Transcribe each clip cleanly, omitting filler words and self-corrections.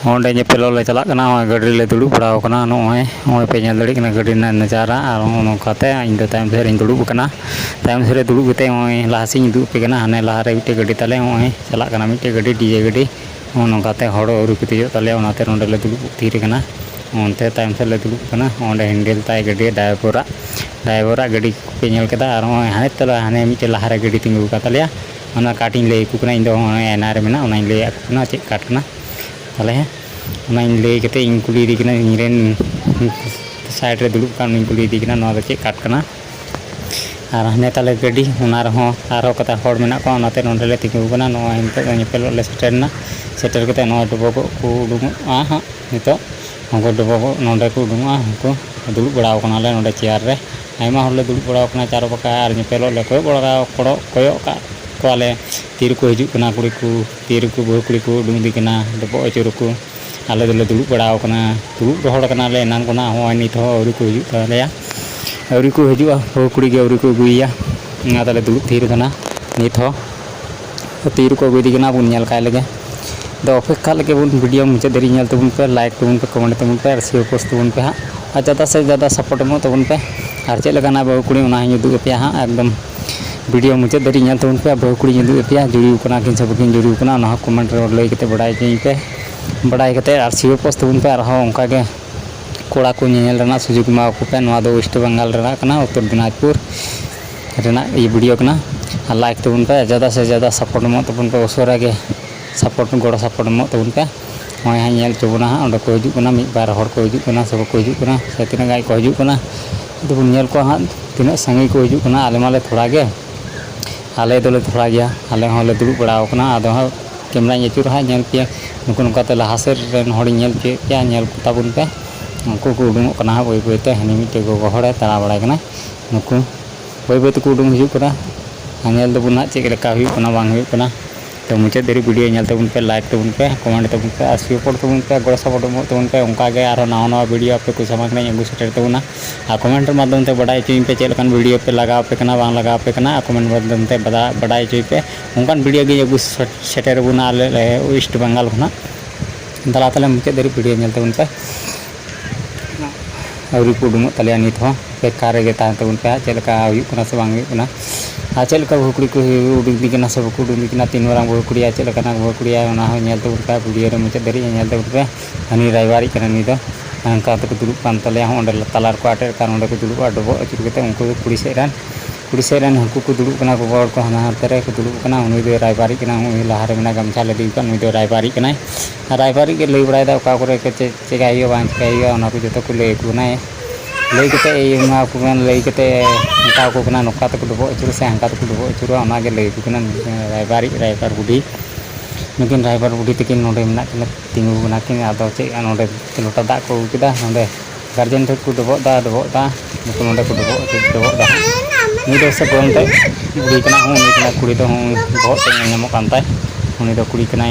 onde nyepelo le chalak kana gadi le dulu bड़ा kana noy noy pe nyal dali kana gadi na nazara ar nongkate ᱤᱧ ᱫᱚ ᱛᱟᱭᱚᱢ ᱥᱮᱫ ᱨᱤᱧ ᱫᱩᱲᱩᱵ ᱟᱠᱟᱱᱟ ᱛᱟᱭᱚᱢ ᱥᱮᱫ ᱨᱮ ᱫᱩᱲᱩᱵ ᱠᱟᱛᱮ ᱱᱚᱜᱼᱚᱭ ᱞᱟᱦᱟ ᱥᱮᱫ ᱤᱧ ᱩᱫᱩᱜ ᱟᱯᱮ ᱠᱟᱱᱟ ᱦᱟᱱᱮ ᱞᱟᱦᱟ ᱨᱮ ᱢᱤᱫᱴᱮᱡ ᱜᱟᱹᱰᱤ ᱛᱟᱞᱮ ᱱᱚᱜᱼᱚᱭ ᱪᱟᱞᱟᱜ ᱠᱟᱱᱟ ᱢᱤᱫᱴᱮᱡ ᱜᱟᱹᱰᱤ ᱰᱤᱡᱮ ᱜᱟᱹᱰᱤ ᱱᱚᱝᱠᱟᱛᱮ ᱦᱚᱲ ᱟᱹᱣᱨᱤ ᱠᱚ ᱛᱤᱭᱳᱜ ᱛᱟᱞᱮᱭᱟ ᱚᱱᱟᱛᱮ ᱱᱚᱸᱰᱮ ᱞᱮ ᱫᱩᱲᱩᱵ ᱛᱷᱤᱨ ᱟᱠᱟᱱᱟ ᱚᱱᱛᱮ ᱛᱟᱭᱚᱢ ᱥᱮᱫ ᱞᱮ ᱫᱩᱲᱩᱵ ᱟᱠᱟᱱᱟ ᱚᱸᱰे ᱦᱮᱱᱰᱮᱞ ᱛᱟᱭ ᱜᱟᱹᱰᱤ ᱰᱨᱟᱭᱵᱷᱟᱨᱟᱜ ᱜᱟᱹᱰᱤ ᱯᱮ ᱧᱮᱞ ᱠᱮᱫᱟ ᱟᱨ ᱱᱚᱜᱼᱚᱭ ᱦᱟᱱᱮ ᱢᱤᱫᱴᱮᱡ ᱞᱟᱦᱟ ᱨᱮ ᱜᱟᱹᱰᱤ ᱛᱤᱸᱜᱩ ᱟᱠᱟᱫ ᱛᱟᱞᱮᱭᱟ ᱚᱱᱟ ᱠᱟᱴ ᱤᱧ ᱞᱟᱹᱭ ᱟᱠᱚ ᱠᱟᱱᱟ ᱤᱧ ᱫᱚ ᱱᱚᱜᱼᱚᱭ ᱟᱭᱱᱟ ᱨᱮ ᱢᱮᱱᱟᱜ ᱚᱱᱟᱧ ᱞᱟᱹᱭ ᱟᱠᱚ ᱠᱟᱱᱟ ᱪᱮᱫ ᱠᱟᱴ ᱠᱟᱱᱟ ᱛᱟᱦᱚᱞᱮ ᱚᱱᱟᱧ ᱞᱟᱹᱭ ᱠᱟᱛᱮ ᱤᱧ ᱠᱩᱞᱤ ᱤᱫᱤ ᱠᱟᱱᱟ ᱤᱧ ᱨᱮᱱ साइड रे दुड़ुब कान ᱩᱱᱤᱧ ᱠᱩᱞᱤ ᱤᱫᱤ ᱠᱟᱱᱟ ᱱᱚᱣᱟ ᱫᱚ ᱪᱮᱫ ᱠᱟᱴ ᱠᱟᱱᱟ ᱟᱨ ᱦᱟᱱᱮ ᱛᱟᱞᱮ ᱜᱟᱹᱰᱤ ᱚᱱᱟ ᱨᱮᱦᱚᱸ ᱟᱨᱦᱚᱸ ᱠᱟᱛᱮ ᱦᱚᱲ ᱢᱮᱱᱟᱜ ᱠᱚᱣᱟ ᱚᱱᱟᱛᱮ ᱱᱚᱸᱰᱮ ᱞᱮ ᱛᱤᱸᱜᱩ ᱟᱠᱟᱱᱟ ᱱᱚᱜᱼᱚᱭ ᱱᱤᱛᱚᱜ ᱧᱮᱯᱮᱞᱚᱜ ᱞᱮ ᱥᱮᱴᱮᱨᱱᱟ ᱥᱮᱴᱮᱨ ᱠᱟᱛᱮ ᱱᱚᱜᱼᱚᱭ ᱰᱚᱵᱚᱜᱚᱜ ᱠᱚ ᱩᱰᱩᱝᱚᱜᱼᱟ ᱦᱟᱸᱜ ᱱᱤᱛᱚᱜ ᱩᱱᱠᱩ ᱰᱚᱵᱚᱜᱚᱜ ᱱᱚᱸᱰे ᱠᱚ ᱩᱰᱩᱝᱚᱜᱼᱟ ᱩᱱᱠᱩ ᱫᱩᱲᱩᱵ ᱵᱟᱲᱟ ᱟᱠᱟᱱᱟᱞᱮ ᱱᱚᱸᱰे ᱪᱮᱭᱟᱨ ᱨᱮ ᱟᱭᱢᱟ ᱦᱚᱲ ᱞᱮ ᱫᱩᱲᱩᱵ ᱵᱟᱲᱟ ᱟᱠᱟᱱᱟ ᱪᱟᱨ ᱵᱟᱠᱟ ᱟᱨ ᱧᱮᱯᱮᱞᱚᱜ ᱞᱮ ᱠᱚᱭᱚᱜ ᱠᱟᱜ ᱠᱚᱣᱟᱞᱮ ᱛᱤ ᱨᱮᱠᱚ ᱦᱤᱡᱩᱜ ᱠᱟᱱᱟ ᱠᱩᱲᱤ ᱠᱚ ᱛᱤ ᱨᱮᱠᱚ ᱵᱟᱹᱦᱩ ᱠᱩᱲᱤ ᱠᱚ ᱩᱰᱩᱝ ᱤᱫᱤ ᱠᱟᱱᱟ ᱰᱚᱵᱚᱜ ᱟᱹᱪᱩᱨᱟᱠᱚ ᱟᱞᱮ ᱫᱚᱞᱮ ᱫᱩᱲᱩᱵ ᱵᱟᱲᱟ ᱟᱠᱟᱱᱟ ᱫᱩᱲᱩᱵ ᱨᱚᱦᱚᱲ ᱠᱟᱱᱟᱞᱮ ᱮᱱᱟᱱ ᱠᱷᱚᱱᱟᱜ ᱱᱚᱜᱼᱚᱭ ᱱᱤᱛ ᱦᱚᱸ ᱟᱹᱣᱨᱤ ᱠᱚ ᱦᱤᱡᱩᱜ ᱛᱟᱞᱮᱭᱟ ᱟᱹᱣᱨᱤ ᱠᱚ ᱦᱤᱡᱩᱜᱼᱟ ᱵᱟᱹᱦᱩ ᱠᱩᱲᱤ ᱜᱮ ᱟᱹᱣᱨᱤ ᱠᱚ ᱟᱹᱜᱩᱭᱮᱭᱟ ᱚᱱᱟ ᱛᱮᱞᱮ ᱫᱩᱲᱩᱵ ᱛᱷᱤᱨ ᱟᱠᱟᱱᱟ ᱱᱤᱛ ᱦᱚᱸ ᱛᱤ ᱨᱮᱠᱚ ᱟᱹᱜᱩ ᱤᱫᱤ ᱠᱟᱱᱟ ᱵᱚᱱ ᱧᱮᱞ ᱠᱟᱭ ᱞᱮᱜᱮ ᱫᱚ ᱚᱯᱮᱠᱠᱷᱟ ᱞᱮᱜᱮ ᱵᱚᱱ ᱵᱷᱤᱰᱤᱭᱳ ᱢᱩᱪᱟᱹᱫ ᱫᱷᱟᱹᱨᱤᱡ ᱧᱮᱞ ᱛᱟᱵᱚᱱ ᱯᱮ ᱞᱟᱭᱤᱠ ᱛᱟᱵᱚᱱ ᱯᱮ ᱠᱚᱢᱮᱱᱴ ᱛᱟᱵᱚᱱ ᱯᱮ ᱟᱨ ᱥᱮᱭᱟᱨ ᱯᱳᱥᱴ ᱛᱟᱵᱚᱱ ᱯᱮ ᱦᱟᱸᱜ ᱟᱨ ᱡᱟᱫᱟ ᱥᱮ ᱡᱟᱫᱟ ᱥᱟᱯᱳᱨᱴ ᱮᱢᱚᱜ ᱛᱟᱵᱚᱱ ᱯᱮ ᱟᱨ ᱪᱮᱫ ᱞᱮᱠᱟᱱᱟᱜ ᱵᱟᱹᱦᱩ ᱠᱩᱲᱤ ᱚᱱᱟ ᱦᱚᱸᱧ ᱩᱫᱩᱜ ᱟᱯᱮᱭᱟ ᱦᱟᱸᱜ ᱮᱠᱫᱚᱢ ᱵᱷᱤᱰᱤᱭᱳ ᱢᱩᱪᱟᱹᱫ ᱫᱷᱟᱹᱨᱤᱡ ᱧᱮᱞ ᱛᱟᱵᱚᱱ ᱯᱮ ᱵᱟᱹᱦᱩ ᱠᱩᱲᱤᱧ ᱩᱫᱩᱜ ᱟᱯᱮᱭᱟ ᱡᱩᱨᱤᱣ ᱠᱟᱱᱟ ᱠᱤᱱ ᱥᱮ ᱵᱟᱹᱠᱤᱱ ᱡᱩᱨᱤᱣ ᱠᱟᱱᱟ ᱚᱱᱟ ᱦᱚᱸ ᱠᱚᱢᱮᱱᱴ ᱨᱮ ᱞᱟᱹᱭ ᱠᱟᱛᱮ ᱵᱟᱲᱟᱭ ᱦᱚᱪᱚᱧ ᱯᱮ ᱵᱟᱲᱟᱭ ᱠᱟᱛᱮ ᱟᱨ ᱥᱮᱭᱟᱨ ᱯᱳᱥᱴ ᱛᱟᱵᱚᱱ ᱯᱮ ᱟᱨᱦᱚᱸ ᱚᱱᱠᱟᱜᱮ ᱠᱚᱲᱟ ᱠᱚ ᱧᱮᱧᱮᱞ ᱨᱮᱱᱟᱜ ᱥᱩᱡᱳᱜᱽ ᱮᱢᱟ ᱠᱚ ᱯᱮ ᱱᱚᱣᱟ ᱫᱚ ᱳᱭᱮᱥᱴ ᱵᱮᱝᱜᱚᱞ ᱨᱮᱱᱟᱜ ᱠᱟᱱᱟ ᱩᱛᱛᱚᱨ ᱫᱤᱱᱟᱡᱽᱯᱩᱨ ᱨᱮᱱᱟᱜ ᱵᱷᱤᱰᱤᱭᱳ ᱠᱟᱱᱟ ᱟᱨ ᱞᱟᱭᱤᱠ ᱛᱟᱵᱚᱱ ᱯᱮ ᱡᱟᱫᱟ ᱥᱮ ᱡᱟᱫᱟ ᱥᱟᱯᱳᱨᱴ ᱮᱢᱚᱜ ᱛᱟᱵᱚᱱ ᱯᱮ ᱩᱥᱟᱹᱨᱟ ᱜᱮ ᱜᱚᱲᱚ ᱥᱟᱯᱚᱴ ᱮᱢᱚᱜ ᱛᱟᱵᱚᱱ ᱯᱮ ᱱᱚᱜᱼᱚᱭ ᱦᱟᱸᱜ ᱧᱮᱞ ᱦᱚᱪᱚ ᱵᱚᱱᱟ ᱦᱟᱸᱜ ᱚᱸᱰᱮ ᱠᱚ ᱦᱤᱡᱩᱜ ᱠᱟᱱᱟ ᱢᱤᱫ ᱵᱟᱨ ᱦᱚᱲ ᱠᱚ ᱦᱤᱡᱩᱜ ᱠᱟᱱᱟ ᱥᱮ ᱵᱟᱠᱚ ᱦᱤᱡᱩᱜ ᱠᱟᱱᱟ ᱥᱮ ᱛᱤᱱᱟᱹᱜ ᱜᱟᱱ ᱠᱚ ᱦᱤᱡᱩᱜ ᱠᱟᱱᱟ ᱟᱫᱚ ᱵᱚᱱ ᱧᱮᱞ ᱠᱚᱣᱟ ᱦᱟᱸᱜ ᱛᱤᱱᱟᱹᱜ ᱥᱟᱸᱜᱮ ᱠᱚ ᱦᱤᱡᱩᱜ ᱠᱟᱱᱟ ᱟᱞᱮ ᱢᱟᱞᱮ ᱛᱷᱚᱲᱟ ᱜᱮ ᱟᱞᱮ ᱫᱚᱞᱮ ᱛᱷᱚᱲᱟ ᱜᱮᱭᱟ ᱟᱞᱮ ᱦᱚᱸᱞᱮ ᱫᱩᱲᱩᱵ ᱵᱟᱲᱟ ᱟᱠᱟᱱᱟ ᱟᱫᱚ ᱦᱟᱸᱜ ᱠᱮᱢᱮᱨᱟᱧ ᱟᱹᱪᱩᱨᱟ ᱦᱟᱸᱜ ᱧᱮᱞ ᱯᱮᱭᱟ ᱱᱩᱠᱩ ᱱᱚᱝᱠᱟᱛᱮ ᱞᱟᱦᱟ ᱥᱮᱫ ᱨᱮᱱ ᱦᱚᱲᱤᱧ ᱧᱮᱞ ᱦᱚᱪᱚᱭᱮᱫ ᱯᱮᱭᱟ ᱧᱮᱞ ᱛᱟᱵᱚᱱ ᱯᱮ ᱩᱱᱠᱩ ᱠᱚ ᱩᱰᱩᱝᱚᱜ ᱠᱟᱱᱟ ᱦᱟᱸᱜ ᱵᱟᱹᱭ ᱵᱟᱹᱭᱛᱮ ᱦᱟᱹᱱᱤ ᱢᱤᱫᱴᱮᱡ ᱜᱚᱜᱚ ᱦᱚᱲᱮ ᱛᱟᱲᱟ ᱵᱟᱲᱟᱭ ᱠᱟᱱᱟ ᱱᱩᱠᱩ ᱵᱟᱹᱭ ᱵᱟᱹᱭ ᱛᱮᱠᱚ ᱩᱰᱩᱝ ᱦᱤᱡᱩᱜ ᱠᱟᱱᱟ ᱟᱨ ᱧᱮᱞ ᱫᱟᱵᱚᱱ ᱦᱟᱸᱜ ᱪᱮᱫ ᱞᱮᱠᱟ ᱦᱩᱭᱩᱜ ᱠᱟᱱᱟ ᱵᱟᱝ ᱦᱩᱭᱩᱜ ᱠᱟᱱᱟ तो मुझे देरी वीडियो ñel ᱛᱟᱵᱚᱱ ᱯᱮ लाइक तबन पे कमेंट तबन पे और सपोर्ट तबन पे गड़ सपोर्ट तबन पे उनका आरो नवा नवा वीडियो आपे को समाज में अगू सेटर तबना और कमेंट माध्यम से बड़ा चुई पे चलकान वीडियो पे लगाव पे कना बांग लगाव पे कना कमेंट माध्यम से बड़ा चुई पे उनकान वीडियो गे अगू सेटर बना वेस्ट बंगाल खना दला तले मुझे देरी वीडियो ñel तबन पे अवरी को उडुंग तले नित हो बेकार गे ता तबन पे चलका हुई कना से बांग हुई कना आ चलका बहु कुड़ी को उडुंग दी कना से बको उडुंग कना तीन मारंग बहु कुड़ी चलका बहु कुड़ी ना हो ñel तबन पे वीडियो रे मुझे देरी ñel तबन पे हनी रायबारी कना नि दो अंका तो दुड़ुब कान तले हो ओंडे तलार को आटे कान ओंडे को दुड़ुब डबो अचुर कते उनको कुड़ी सेरान हंकु को दुड़ुब कना को बड़ को हाना हाते रे को दुड़ुब कना उनी दो रायबारी कना उनी लाहा रे मेना गमछा ले दी कन उनी दो रायबारी कना के लई बड़ाय दा ओका करे के चेगाइयो बांच काइयो ओना को जतो को लई को ना लई कते एमा को लई कते ता को कना नोका तक डबो अचुर से हंका तक डबो अचुर ओना के लई को कना रायबार बुढ़ी नुकिन रायबार बुढ़ी तकिन नोडे मेना किन तिंगु कना किन आदो चे नोडे लोटा दा को किदा नोडे गार्जियन थे को डबो दा नुको नोडे को डबो दा नी दो से बोलते बुढ़ी कना हूं नी कना कुड़ी तो हूं बहुत ñamok कांताय उनी दो कुड़ी कना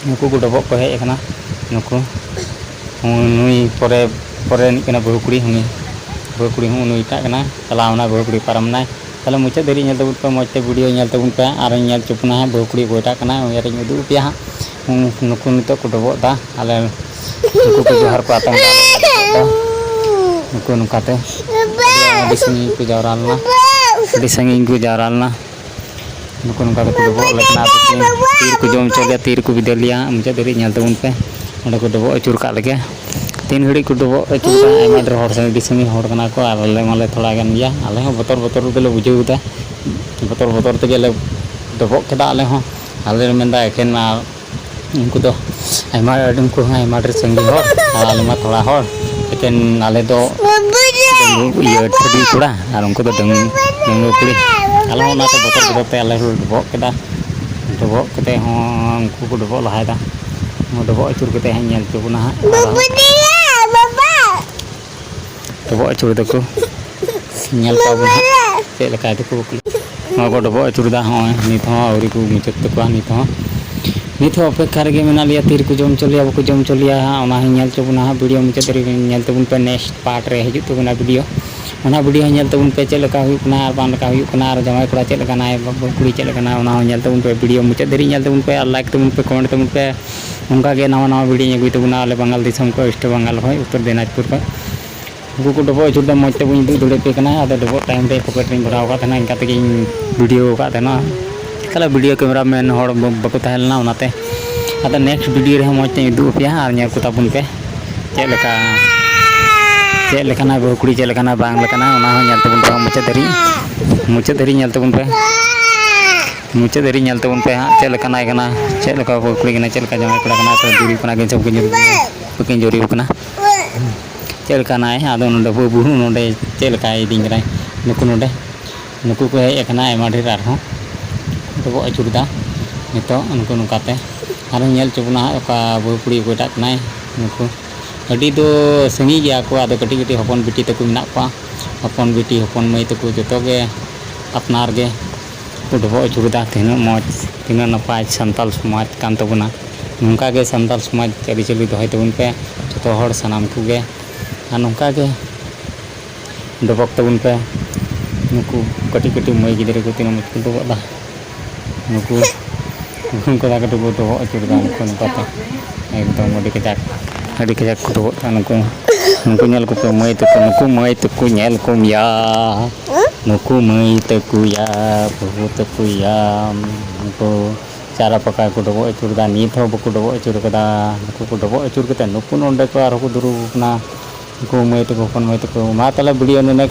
नुको को डबो को हेज कना नुको नुई परे नी कना बहु कुड़ी हूं नुई टा कना चलावना बहु कुड़ी पारमना ताले मुझे देरी ñel तबुन पे मजते वीडियो ñel तबुन पे आर ñel चुपना है बहु कुड़ी गोटा कना यार उदु पिया नुको नितो को डबो दा आले नुको को जोहार को आतंग दा नुको नुकाते दिसंगी को जावरालना नुको नुका को डबो लेकना तीर को जम चले तीर को बिदलिया मुझे देरी ñel तबुन पे ओंडे को डबो अचुर का लगे तीन घड़ी को डबो अचुर आयमा डर हर से दिसंगी हर कना को आले माले थोड़ा गान गया आले हो बतर देले बुझेउदा बतर तेगे ले डबो केदा आले हो आले मेंदा एकेन मा उनको तो आयमा अडम को आयमा डर संगी हो आले मा थोड़ा हो एकेन आले दो ये ठडी कुड़ा और उनको तो दंगो कुड़ी आले हो ना तो बतर ते आले डबो केदा डबो कते हो उनको को डबो लहायदा डबो अचुर कते हैं ñel चुबना डबो अचुर दको ñel पाबन चे लका दको को डबो अचुर दा हो नित हो अवरी को मुचत तको नित हो ᱱᱤᱛ ᱦᱚᱸ ᱚᱯᱮᱠᱠᱷᱟ ᱨᱮᱜᱮ ᱢᱮᱱᱟᱜ ᱞᱮᱭᱟ ᱛᱤᱨᱮ ᱠᱚ ᱡᱚᱢ ᱦᱚᱪᱚ ᱞᱮᱭᱟ ᱵᱟᱠᱚ ᱡᱚᱢ ᱦᱚᱪᱚ ᱞᱮᱭᱟ ᱚᱱᱟ ᱦᱚᱸ ᱧᱮᱞ ᱦᱚᱪᱚ ᱵᱚᱱᱟ ᱦᱟᱸᱜ ᱵᱷᱤᱰᱤᱭᱳ ᱢᱩᱪᱟᱹᱫ ᱨᱮ ᱧᱮᱞ ᱛᱟᱵᱚᱱ ᱯᱮ ᱱᱮᱠᱥᱴ ᱯᱟर्ट ᱨᱮ ᱦᱤᱡᱩᱜ ᱛᱟᱵᱚᱱᱟ ᱵᱷᱤᱰᱤᱭᱳ ᱚᱱᱟ ᱵᱷᱤᱰᱤᱭᱳ ᱦᱚᱸ ᱧᱮᱞ ᱛᱟᱵᱚᱱ ᱯᱮ ᱪᱮᱫ ᱞᱮᱠᱟ ᱦᱩᱭᱩᱜ ᱠᱟᱱᱟ ᱟᱨ ᱵᱟᱝ ᱞᱮᱠᱟ ᱦᱩᱭᱩᱜ ᱠᱟᱱᱟ ᱟᱨ ᱡᱟᱶᱟᱭ ᱠᱚᱲᱟ ᱪᱮᱫ ᱞᱮᱠᱟᱱᱟᱭ ᱵᱟᱹᱦᱩ ᱠᱩᱲᱤ ᱪᱮᱫ ᱞᱮᱠᱟᱱᱟᱭ ᱚᱱᱟ ᱦᱚᱸ ᱧᱮᱞ ᱛᱟᱵᱚᱱ ᱯᱮ ᱵᱷᱤᱰᱤᱭᱳ ᱢᱩᱪᱟᱹᱫ ᱫᱷᱟᱹᱨᱤᱡ ᱧᱮᱞ ᱛᱟᱵᱚᱱ ᱯᱮ ᱟᱨ ᱞᱟᱭᱤᱠ ᱛᱟᱵᱚᱱ ᱯᱮ ᱠᱚᱢᱮᱱᱴ ᱛᱟᱵᱚᱱ ᱯᱮ ᱚᱱᱠᱟ ᱜᱮ ᱱᱟᱣᱟ ᱱᱟᱣᱟ ᱵᱷᱤᱰᱤᱭᱳᱧ ᱟᱹᱜᱩᱭ ᱛᱟᱵᱚᱱᱟ ᱟᱞᱮ ᱵᱟᱝᱜᱟᱞ ᱫᱤᱥᱚᱢ ᱠᱷᱚᱱ ᱳᱭᱮᱥᱴ ᱵᱟᱝᱜᱟᱞ ᱠᱷᱚᱱ ᱩᱛᱛᱚᱨ ᱫᱤᱱᱟᱡᱽᱯᱩᱨ ᱠᱷᱚᱱ ᱩᱱᱠᱩ ᱠᱚ ᱰᱚᱵᱚᱜ ᱟᱹᱪᱩᱨᱫᱟ ᱢᱚᱡᱽ ᱛᱮ ᱵᱟᱹᱧ ᱩᱫᱩᱜ ᱫᱟᱲᱮᱭᱟᱯᱮ ᱠᱟᱱᱟ ᱟᱫᱚ ᱰᱚᱵᱚᱜ ᱴᱟᱭᱤᱢ ᱨᱮ ᱯᱚᱠᱮᱴ ᱨᱤᱧ ᱵᱷᱚᱨᱟᱣ ᱟᱠᱟᱫ ᱛᱟᱦᱮᱱᱟ ᱤᱱᱠᱟ ᱛᱮᱜᱮᱧ ᱵᱷᱤᱰᱤᱭᱳ ᱟᱠᱟᱫ ᱛᱟᱦᱮᱱᱟ ᱛᱟᱦᱚᱞᱮ ᱵᱷᱤᱰᱤᱭᱳ ᱠᱮᱢᱮᱨᱟ ᱢᱮᱱ ᱦᱚᱲ ᱵᱟᱠᱚ ᱛᱟᱦᱮᱸ ᱞᱮᱱᱟ ᱚᱱᱟᱛᱮ ᱟᱫᱚ ᱱᱮᱠᱥᱴ ᱵᱷᱤᱰᱤᱭᱳ ᱨᱮᱦᱚᱸ ᱢᱚᱡᱽ ᱛᱮᱧ ᱩᱫᱩᱜ ᱟᱯᱮᱭᱟ ᱟᱨ ᱧᱮᱞ ᱠᱚ ᱛᱟᱵᱚᱱ ᱯᱮ ᱪᱮᱫ ᱞᱮᱠᱟᱱᱟᱭ ᱵᱟᱹᱦᱩ ᱠᱩᱲᱤ ᱪᱮᱫ ᱞᱮᱠᱟᱱᱟᱭ ᱵᱟᱝ ᱞᱮᱠᱟᱱᱟᱭ ᱚᱱᱟ ᱦᱚᱸ ᱧᱮᱞ ᱛᱟᱵᱚᱱ ᱯᱮ ᱢᱩᱪᱟᱹᱫ ᱫᱷᱟᱹᱨᱤᱡ ᱧᱮᱞ ᱛᱟᱵᱚᱱ ᱯᱮ ᱢᱩᱪᱟᱹᱫ ᱫᱷᱟᱹᱨᱤᱡ ᱧᱮᱞ ᱛᱟᱵᱚᱱ ᱯᱮ ᱦᱟᱸᱜ ᱪᱮᱫ ᱞᱮᱠᱟᱱᱟᱭ ᱠᱟᱱᱟ ᱪᱮᱫ ᱞᱮᱠᱟ ᱵᱟᱹᱦᱩ ᱠᱩᱲᱤ ᱠᱟᱱᱟᱭ ᱪᱮᱫ ᱞᱮᱠᱟ ᱡᱟᱶᱟᱭ ᱠᱚᱲᱟ ᱠᱟᱱᱟᱭ ᱥᱮ ᱡᱩᱨᱤ ᱠᱟᱱᱟ ᱠᱤᱱ ᱥᱮ ᱵᱟᱹᱠᱤᱱ ᱡᱩᱨᱤ ᱠᱟᱱᱟ ᱪᱮᱫ ᱞᱮᱠᱟᱱᱟᱭ ᱟᱫᱚ ᱱᱚᱰᱮ ᱵᱟᱹᱵᱩ ᱱᱚᱰᱮ ᱪᱮᱫ ᱞᱮᱠᱟᱭ ᱤᱫᱤᱧ ᱠᱟᱱᱟᱭ ᱱᱩᱠᱩ ᱠᱚ ᱦᱮᱡ ᱟᱠᱟᱱᱟ ᱟᱭᱢᱟ ᱰᱷᱮᱨ ᱟᱨᱦᱚᱸ ᱰᱚᱵᱚᱜ ᱟᱹᱪᱩᱨᱫᱟ ᱱᱤᱛᱚᱜ ᱩᱱᱠᱩ ᱱᱚᱝᱠᱟᱛᱮ ᱟᱨᱦᱚᱸ ᱧᱮᱞ ᱦᱚᱪᱚ ᱵᱚᱱᱟ ᱦᱟᱸᱜ ᱚᱠᱟ ᱵᱟᱹᱦᱩ ᱠᱩᱲᱤ ᱚᱠᱚᱭᱴᱟᱜ ᱠᱟᱱᱟᱭ ᱱᱩᱠᱩ ᱟᱹᱰᱤ ᱫᱚ ᱥᱟᱺᱜᱤᱧ ᱜᱮᱭᱟ ᱠᱚ ᱟᱫᱚ ᱠᱟᱹᱴᱤᱡ ᱠᱟᱹᱴᱤᱡ ᱦᱚᱯᱚᱱ ᱵᱤᱴᱤ ᱛᱟᱠᱚ ᱢᱮᱱᱟᱜ ᱠᱚᱣᱟ ᱦᱚᱯᱚᱱ ᱵᱤᱴᱤ ᱦᱚᱯᱚᱱ ᱢᱟᱹᱭ ᱛᱟᱠᱚ ᱡᱚᱛᱚᱜᱮ ᱟᱯᱱᱟᱨ ᱜᱮ ᱠᱚ ᱰᱚᱵᱚᱜ ᱟᱹᱪᱩᱨᱫᱟ ᱛᱤᱱᱟᱹᱜ ᱢᱚᱡᱽ ᱛᱤᱱᱟᱹᱜ ᱱᱟᱯᱟᱭ ᱥᱟᱱᱛᱟᱲ ᱥᱚᱢᱟᱡᱽ ᱠᱟᱱ ᱛᱟᱵᱚᱱᱟ ᱱᱚᱝᱠᱟ ᱜᱮ ᱥᱟᱱᱛᱟᱲ ᱥᱚᱢᱟᱡᱽ ᱟᱹᱨᱤᱪᱟᱹᱞᱤ ᱫᱚᱦᱚᱭ ᱛᱟᱵᱚᱱ ᱯᱮ ᱡᱚᱛᱚ ᱦᱚᱲ ᱥᱟᱱᱟᱢ ᱠᱚᱜᱮ ᱟᱨ ᱱᱚᱝᱠᱟ ᱜᱮ ᱰᱚᱵᱚᱜ ᱛᱟᱵᱚᱱ ᱯᱮ ᱱᱩᱠᱩ ᱠᱟᱹᱴᱤᱡ ᱠᱟᱹᱴᱤᱡ ᱢᱟᱹᱭ ᱜᱤᱫᱽᱨᱟᱹ ᱠᱚ ᱛᱤᱱᱟᱹᱜ ᱢᱚᱡᱽ ᱠᱚ ᱰᱚᱵᱚᱜ ᱫᱟ ᱱᱩᱠᱩ ᱠᱚᱲᱟ ᱠᱟᱹᱴᱤᱡ ᱠᱚ ᱰᱚᱵᱚᱜ ᱟᱹᱪᱩᱨᱫᱟ ᱱᱩᱠᱩ ᱱᱚᱝᱠᱟᱛᱮ ᱮᱠᱫᱚᱢ ᱟᱹᱰᱤ ᱠᱟᱡᱟᱠ ᱠᱚ ᱰᱚᱵᱚᱜ ᱫᱟ ᱱᱩᱠᱩ ᱧᱮᱞ ᱠᱚᱯᱮ ᱢᱟᱹᱭ ᱛᱟᱠᱚ ᱱᱩᱠᱩ ᱢᱟᱹᱭ ᱛᱟᱠᱚ ᱧᱮᱞ ᱠᱚᱢ ᱭᱟ ᱱᱩᱠᱩ ᱢᱟᱹᱭ ᱛᱟᱠᱚ ᱭᱟ ᱵᱟᱹᱵᱩ ᱛᱟᱠᱚ ᱭᱟ ᱱᱩᱠᱩ ᱪᱟᱨᱟ ᱯᱟᱠᱟ ᱠᱚ ᱰᱚᱵᱚᱜ ᱟᱹᱪᱩᱨᱫᱟ ᱱᱤᱛ ᱦᱚᱸ ᱵᱟᱠᱚ ᱰᱚᱵᱚᱜ ᱟᱹᱪᱩᱨ ᱠᱟᱫᱟ ᱱᱩᱠᱩ ᱠᱚ ᱰᱚᱵᱚᱜ ᱟᱹᱪᱩᱨ ᱠᱟᱛᱮᱫ ᱱᱩᱠᱩ ᱱᱚᱸᱰᱮ ᱠᱚ ᱟᱨᱦᱚᱸ ᱠᱚ ᱫᱩᱲᱩᱵ ᱟᱠᱟᱱᱟ ᱩᱱᱠᱩ ᱢᱟᱹᱭ ᱛᱟᱠᱚ ᱦᱚᱯᱚᱱ ᱢᱟᱹᱭ ᱛᱟᱠᱚ ᱢᱟ ᱛᱟᱦᱚᱞᱮ ᱵᱷᱤᱰᱤᱭᱳ